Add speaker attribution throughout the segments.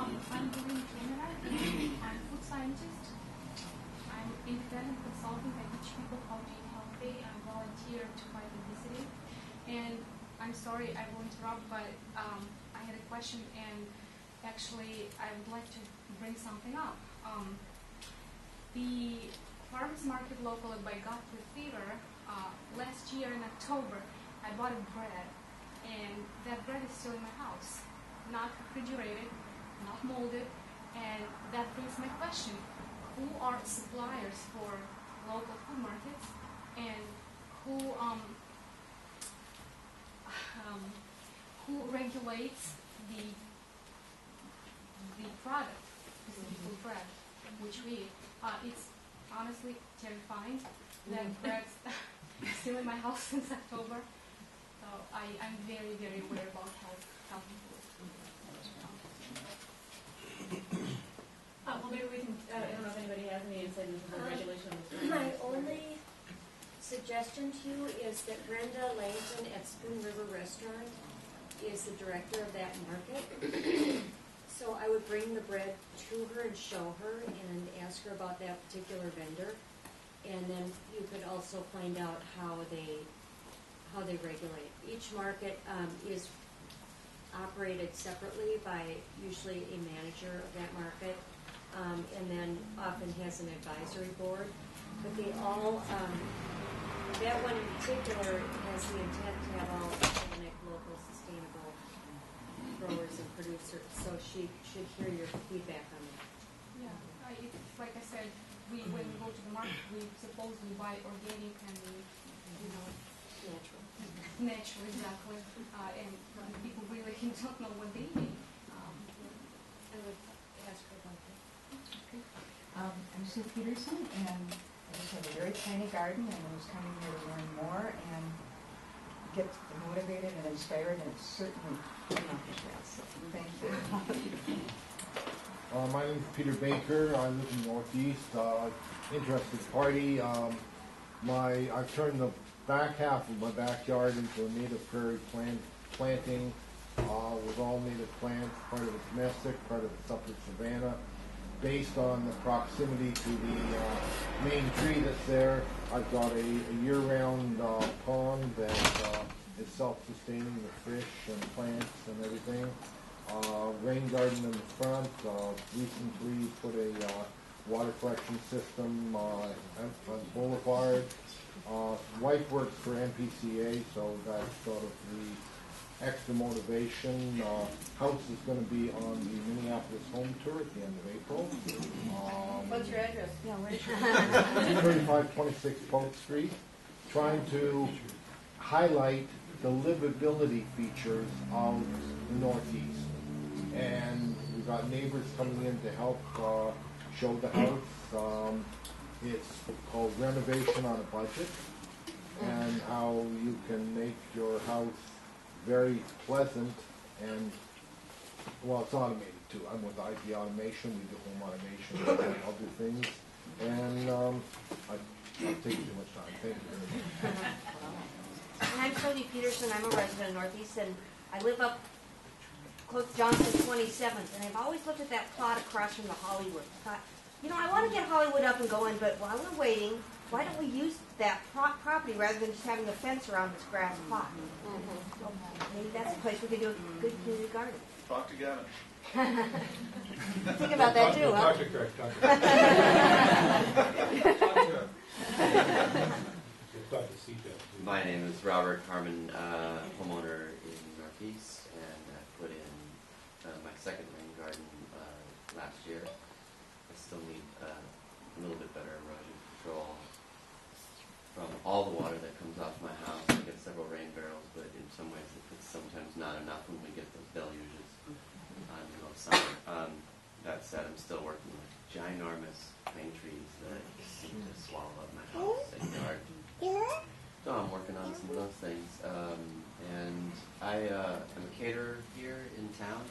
Speaker 1: I'm doing Canada. I'm a food scientist. I'm independent consultant. I teach people how to eat healthy. I'm volunteer to fight obesity. And I'm sorry I will interrupt, but I had a question, and actually I would like to bring something up. The farmers market locally by Godfrey Fever, last year in October, I bought a bread, and that bread is still in my house, not refrigerated, not molded, and that brings my question: who are suppliers for local food markets, and who regulates the product, specifically bread, which we eat? It's honestly terrifying that bread's still in my house since October. So I'm very, very aware about healthy food.
Speaker 2: Well, maybe we can, I don't know if anybody has any insight into the regulation of this.
Speaker 3: My only suggestion to you is that Brenda Langton at Spoon River Restaurant is the director of that market. So I would bring the bread to her and show her and ask her about that particular vendor. And then you could also find out how they regulate. Each market is operated separately by usually a manager of that market, and then often has an advisory board. But they all, that one in particular has the intent to have all organic, local, sustainable growers and producers. So she should hear your feedback on that.
Speaker 1: Yeah, like I said, when we go to the market, we supposedly buy organic and natural, exactly. And people really don't know what they eat.
Speaker 3: I would ask her about that.
Speaker 1: Okay.
Speaker 4: I'm Sue Peterson, and I just have a very tiny garden, and I was coming here to learn more and get motivated and inspired, and it's certainly enough of that. So thank you.
Speaker 5: My name is Peter Baker. I live in the Northeast. Interested party. I turned the back half of my backyard into a native prairie planting with all native plants. Part of it's domestic, part of it's up in savanna. Based on the proximity to the main tree that's there, I've got a year-round pond that is self-sustaining with fish and plants and everything. Rain garden in the front. Recently put a water collection system on Boulevard. Wife works for NPCA, so that's sort of the extra motivation. House is going to be on the Minneapolis home tour at the end of April.
Speaker 2: What's your address?
Speaker 5: 3526 Polk Street. Trying to highlight the livability features of the Northeast. And we've got neighbors coming in to help show the house. It's called Renovation on a Budget, and how you can make your house very pleasant and, well, it's automated too. I'm with IT Automation. We do home automation and other things. And I'm taking too much time. Thank you.
Speaker 6: And I'm Cody Peterson. I'm a resident of Northeast, and I live up close to Johnson 27th, and I've always looked at that plot across from the Hollywood. I thought, I want to get Hollywood up and going, but while we're waiting, why don't we use that property rather than just having a fence around this grass plot? So maybe that's a place we could do a good community garden.
Speaker 7: Talk to Gavin.
Speaker 6: Think about that too, huh?
Speaker 7: Talk to Craig.
Speaker 8: My name is Robert Harmon, homeowner in Northeast, and I put in my second rain garden last year. I still need a little bit better erosion control from all the water that comes off my house. I get several rain barrels, but in some ways it's sometimes not enough when we get those deluges in the middle of summer. That said, I'm still working with ginormous pine trees that seem to swallow up my house and yard. So I'm working on some of those things. And I am a caterer here in town.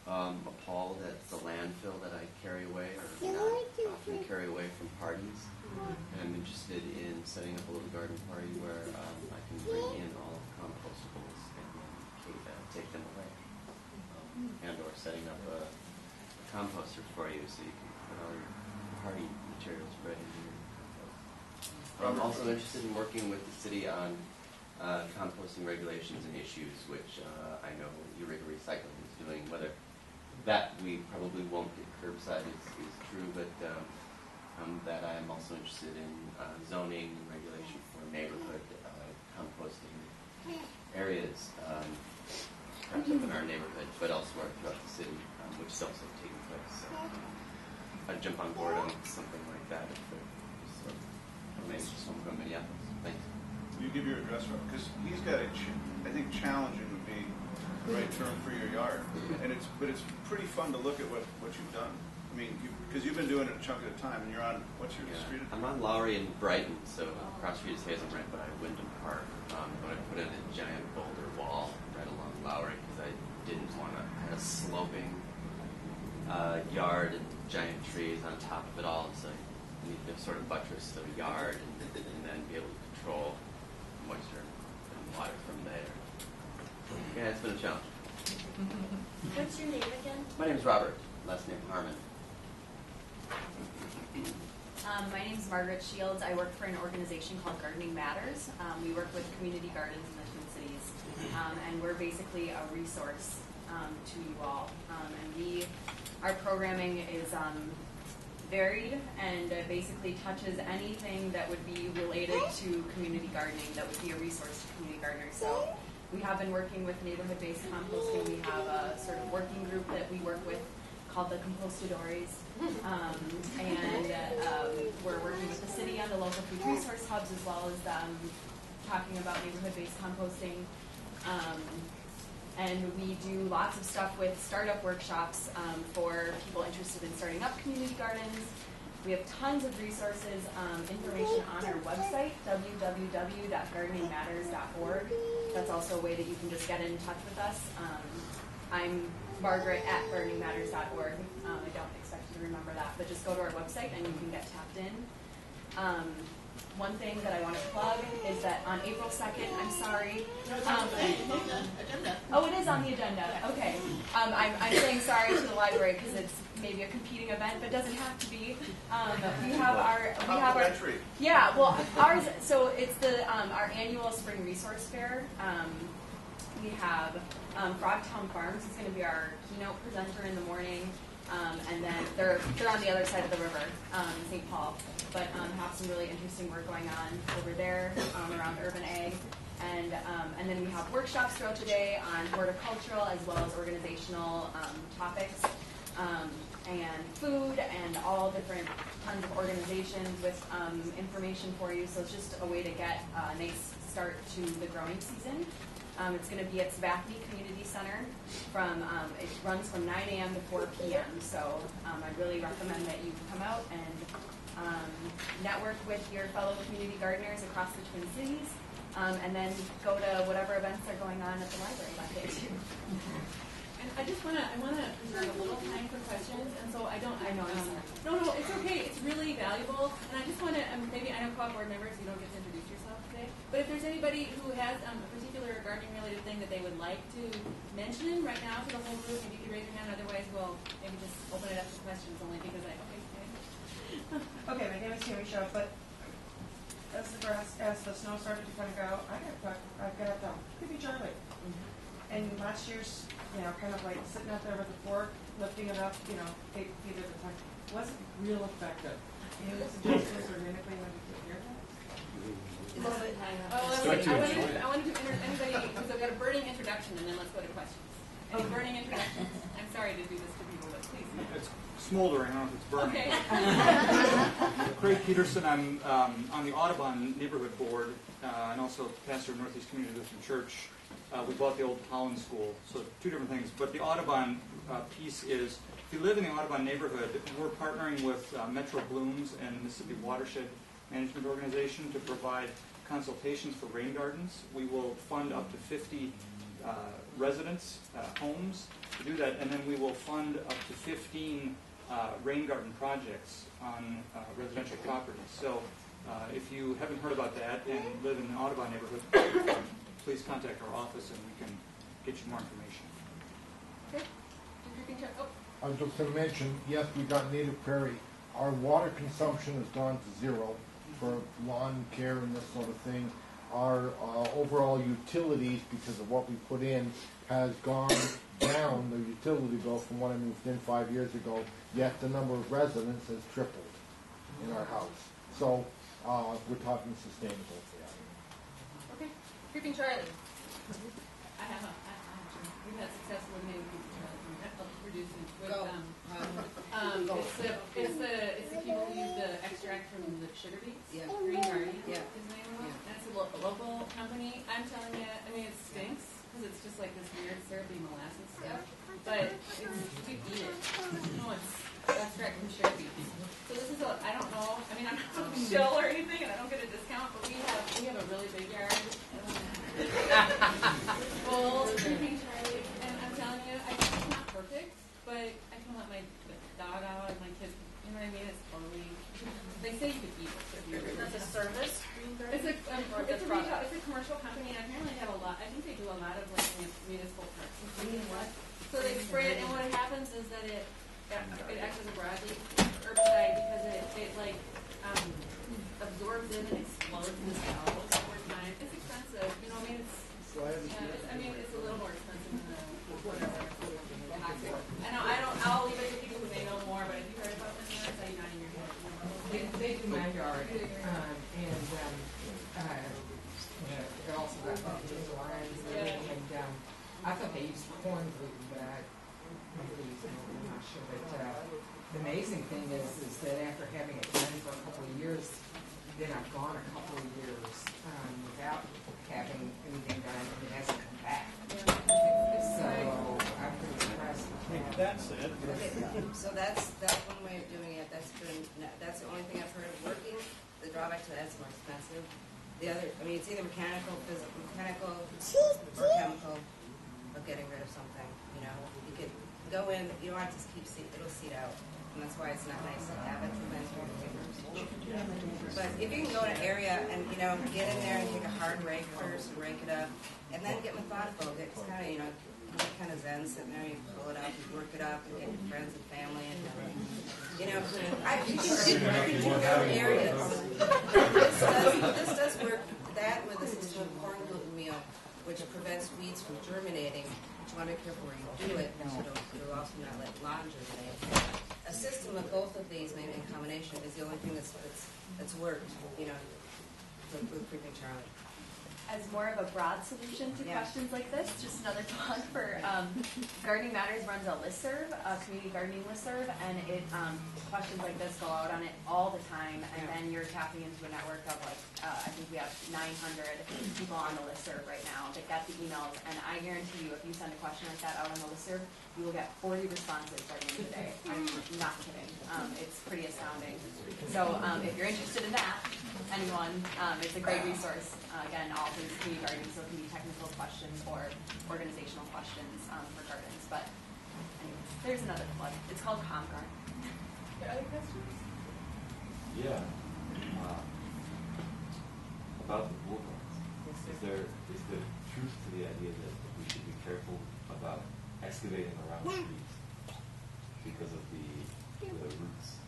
Speaker 8: Appalled at the landfill that I carry away, or not often carry away from parties. And I'm interested in setting up a little garden party where I can bring in all of the compostables and then take them away. And or setting up a composter for you, so you can put all your party materials right into your compost. I'm also interested in working with the city on composting regulations and issues, which I know Eureka Recycling is doing. Whether that we probably won't get curbside is true, but that I am also interested in zoning and regulation for neighborhood composting areas, perhaps up in our neighborhood, but elsewhere throughout the city, which is also taking place. So I'd jump on board on something like that if there's maybe just someone from Minneapolis. Thanks.
Speaker 7: You give your address, because he's got a, I think challenging would be the right term for your yard, and it's pretty fun to look at what you've done. I mean, because you've been doing it a chunk at a time, and you're on, what's your street?
Speaker 8: I'm on Lowry and Brighton, so across street is Hazel right by Wyndham Park. But I put in a giant boulder wall right along Lowry because I didn't want to have a sloping yard and giant trees on top of it all. So I need to sort of buttress the yard and then be able to control moisture and water from there. Yeah, it's been a challenge.
Speaker 3: What's your name again?
Speaker 8: My name's Robert. Last name Harmon.
Speaker 9: My name is Margaret Shields. I work for an organization called Gardening Matters. We work with community gardens in the Twin Cities, and we're basically a resource to you all. And our programming is varied and basically touches anything that would be related to community gardening that would be a resource to community gardeners. So we have been working with neighborhood-based composting. We have a sort of working group that we work with called the Compostadores, and we're working with the city on the local food resource hubs, as well as talking about neighborhood-based composting. And we do lots of stuff with startup workshops for people interested in starting up community gardens. We have tons of resources, information on our website, www.gardeningmatters.org. That's also a way that you can just get in touch with us. I'm Margaret at gardeningmatters.org. I don't expect you to remember that, but just go to our website and you can get tapped in. One thing that I want to plug is that on April 2nd, I'm sorry. Oh, it is on the agenda. Okay. I'm saying sorry to the library because it's maybe a competing event, but doesn't have to be. We have our yeah. Well, ours. So it's the our annual spring resource fair. We have Frogtown Farms is going to be our keynote presenter in the morning, and then they're on the other side of the river, St. Paul, but have some really interesting work going on over there around Urban Ag, and then we have workshops throughout the day on horticultural as well as organizational topics, and food and all different tons of organizations with information for you. So it's just a way to get a nice start to the growing season. It's going to be at Sabathani Community Center. It runs from 9 a.m. to 4 p.m. So I really recommend that you come out and network with your fellow community gardeners across the Twin Cities, and then go to whatever events are going on at the library that day too.
Speaker 2: And I want to reserve a little time for questions, and so I know, I'm sorry. No, it's okay. It's really valuable, and I just want to, maybe I know co-op board members, you don't get to introduce yourself today, but if there's anybody who has a particular gardening-related thing that they would like to mention right now to the whole group, maybe you can raise your hand. Otherwise, we'll maybe just open it up to questions only because
Speaker 10: Okay, my name is Tammy Shaw, but as the snow started to kind of go, I've got creepy Charlie. And last year's, kind of like sitting out there with a fork, lifting it up, 8 feet at a time, wasn't real effective. Any suggestions or anything when you could hear that?
Speaker 2: I want to do anybody, because I've got a burning introduction, and then let's go to questions. Any burning introductions? I'm sorry to do this to people, but please.
Speaker 11: It's smoldering, I don't know if it's burning.
Speaker 2: Okay.
Speaker 11: Craig Peterson, I'm on the Audubon Neighborhood Board, and also pastor of Northeast Community Lutheran Church. We bought the old Holland School, so two different things. But the Audubon piece is, if you live in the Audubon neighborhood, we're partnering with Metro Blooms and Mississippi Watershed Management Organization to provide consultations for rain gardens. We will fund up to 50 residents' homes to do that, and then we will fund up to 15 rain garden projects on residential properties. So if you haven't heard about that and live in an Audubon neighborhood, please contact our office and we can get you more information.
Speaker 2: Okay.
Speaker 5: I was just going to mention, yes, we got native prairie. Our water consumption has gone to zero for lawn care and this sort of thing. Our overall utilities, because of what we put in, has gone down, the utility bill, from when I moved in 5 years ago, yet the number of residents has tripled in our house. So we're talking sustainable.
Speaker 2: Okay, Creeping Charlie. We've had success eliminating Creeping Charlie. Reducing with it's the people who use the extract from the sugar beets. Yeah. Green Guardian is the name of it. And it's a local company. I'm telling you, I mean, it stinks because it's just like this weird syrupy molasses stuff. But you eat it. No, it's extract from sugar beets. So this is I don't know. I mean, I'm not a shill or anything, and I don't get a discount, but we have a really big yard. Full Creeping Charlie, and I'm telling you, it's not perfect. But I can let my dog out and my kids, you know what I mean? It's totally, they say you could eat it. If you're
Speaker 6: That's a service?
Speaker 2: It's a commercial company, and apparently they have a lot, I think they do a lot of like municipal parks and stuff. What? So they spray it, and what happens is that it acts as a broadleaf herbicide because it like absorbs in and explodes in the cells over time. It's expensive, you know what I mean? It's a little more expensive than the whatever. I'll leave it to people who may know more, but have you heard about this? Are you nodding your head?
Speaker 12: They do my yard, and they also got lines and I thought they used corn glue, but I'm not sure. But the amazing thing is that after having it done for a couple of years, then I've gone a couple of years without having anything done, and it hasn't come back. So I'm pretty impressed with that.
Speaker 13: That's it.
Speaker 6: Okay, so that's one way of doing it. That's the only thing I've heard of working. The drawback to that's more expensive. The other, I mean, it's either mechanical or chemical of getting rid of something. You know, you could go in, you don't have to keep seed, it'll seed out. And that's why it's not nice to have it prevents your fingers. But if you can go to an area and, you know, get in there and take a hard rake first and rake it up, and then get methodical, get kind of, you know, kind of zen sitting there, you pull it up, you work it up, and get your friends and family, and, you know, you can do areas. This does work, that with a system of corn gluten meal, which prevents weeds from germinating. But you want to be careful where you do it, so it'll also not let lawn germinate. A system of both of these, maybe in combination, is the only thing that's worked, you know, with Creeping Charlie.
Speaker 9: As more of a broad solution to questions like this, just another talk for Gardening Matters runs a listserv, a community gardening listserv, and it questions like this go out on it all the time, and then you're tapping into a network of like, I think we have 900 people on the listserv right now that get the emails, and I guarantee you if you send a question like that out on the listserv, you will get 40 responses by the end of the day. I'm not kidding. It's pretty astounding. So if you're interested in that, anyone, it's a great resource. Again, all things community gardening, so it can be technical questions or organizational questions for gardens. But anyways, there's another plug. It's called ComGard.
Speaker 2: Other questions?
Speaker 14: Yeah. About the bulldogs. Is there truth to the idea that we should be careful about excavating around trees because of the roots